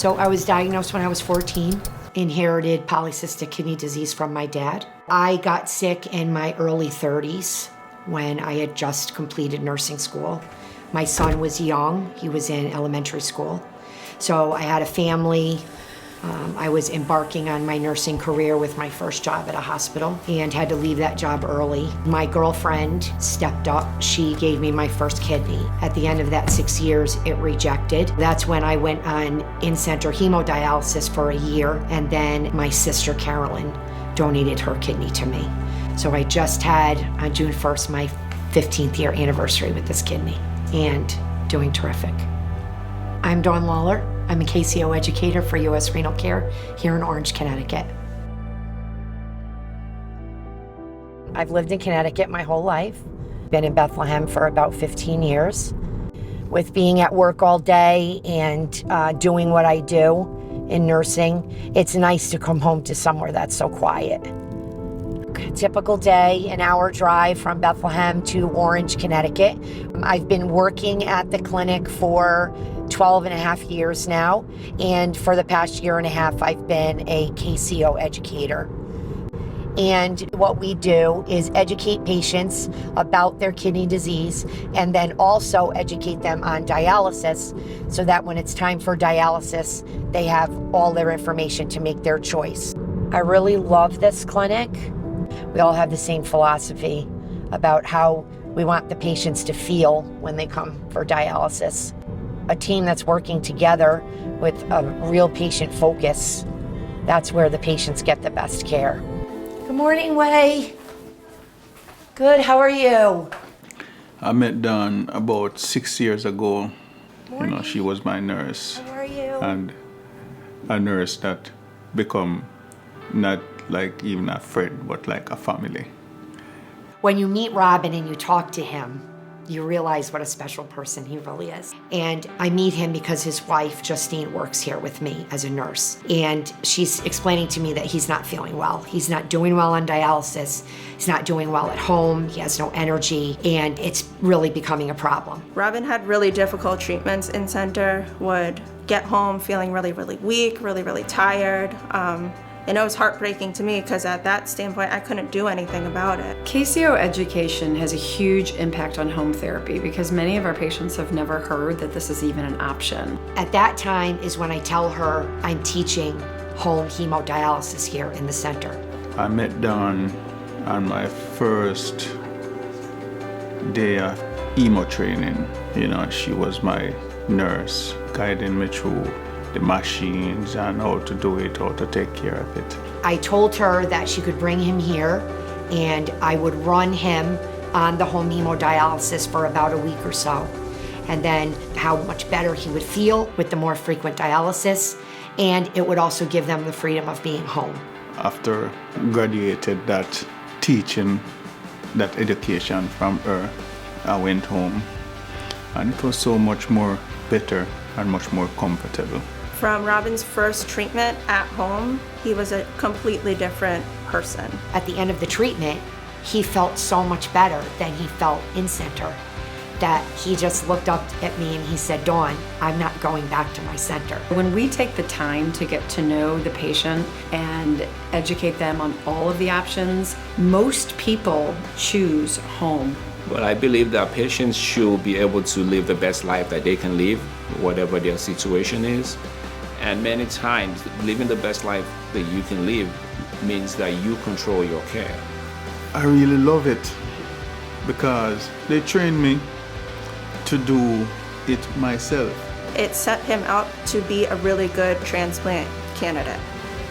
So I was diagnosed when I was 14, inherited polycystic kidney disease from my dad. I got sick in my early 30s when I had just completed nursing school. My son was young, he was in elementary school. So I had a family. I was embarking on my nursing career with my first job at a hospital and had to leave that job early. My girlfriend stepped up. She gave me my first kidney. At the end of that 6 years, it rejected. That's when I went on in-center hemodialysis for a year, and then my sister Carolyn donated her kidney to me. So I just had, on June 1st, my 15th year anniversary with this kidney, and doing terrific. I'm Dawn Lawlor. I'm a KCO educator for U.S. Renal Care here in Orange, Connecticut. I've lived in Connecticut my whole life. Been in Bethlehem for about 15 years. With being at work all day and doing what I do in nursing, it's nice to come home to somewhere that's so quiet. Typical day, an hour drive from Bethlehem to Orange, Connecticut. I've been working at the clinic for 12 and a half years now, and for the past year and a half, I've been a KCO educator. And what we do is educate patients about their kidney disease and then also educate them on dialysis so that when it's time for dialysis, they have all their information to make their choice. I really love this clinic. We all have the same philosophy about how we want the patients to feel when they come for dialysis. A team that's working together with a real patient focus, that's where the patients get the best care. Good morning, Wei. Good, how are you? I met Dawn about 6 years ago. Morning. You know, she was my nurse. How are you? And a nurse that become not like even a friend, but like a family. When you meet Robin and you talk to him, you realize what a special person he really is. And I meet him because his wife, Justine, works here with me as a nurse. And she's explaining to me that he's not feeling well. He's not doing well on dialysis. He's not doing well at home. He has no energy, and it's really becoming a problem. Robin had really difficult treatments in center, would get home feeling really, really weak, really, really tired. And it was heartbreaking to me because at that standpoint, I couldn't do anything about it. KCO education has a huge impact on home therapy because many of our patients have never heard that this is even an option. At that time is when I tell her I'm teaching home hemodialysis here in the center. I met Dawn on my first day of hemo training. You know, she was my nurse, guiding me through the machines and how to do it, how to take care of it. I told her that she could bring him here and I would run him on the home hemodialysis for about a week or so. And then how much better he would feel with the more frequent dialysis, and it would also give them the freedom of being home. After graduated that teaching, that education from her, I went home and it was so much more better and much more comfortable. From Robin's first treatment at home, he was a completely different person. At the end of the treatment, he felt so much better than he felt in center, that he just looked up at me and he said, Dawn, I'm not going back to my center. When we take the time to get to know the patient and educate them on all of the options, most people choose home. But I believe that patients should be able to live the best life that they can live, whatever their situation is. And many times, living the best life that you can live means that you control your care. I really love it because they trained me to do it myself. It set him up to be a really good transplant candidate,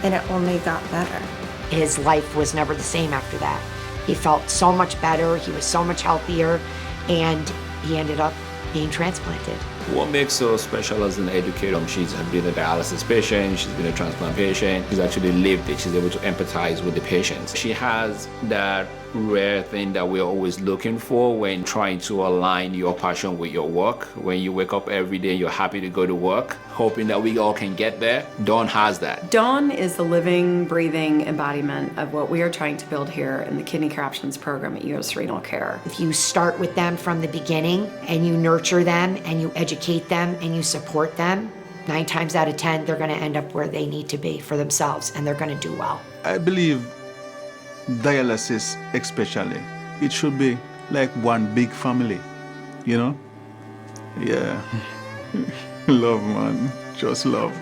and it only got better. His life was never the same after that. He felt so much better, he was so much healthier, and he ended up being transplanted. What makes her special as an educator? She's been a dialysis patient, she's been a transplant patient, she's actually lived it, she's able to empathize with the patients. She has that rare thing that we're always looking for when trying to align your passion with your work. When you wake up every day, you're happy to go to work, hoping that we all can get there. Dawn has that. Dawn is the living, breathing embodiment of what we are trying to build here in the Kidney Care Options program at U.S. Renal Care. If you start with them from the beginning and you nurture them and you educate them and you support them, 9 times out of 10, they're going to end up where they need to be for themselves, and they're going to do well. I believe dialysis especially, it should be like one big family, you know? Yeah. Love, man. Just love.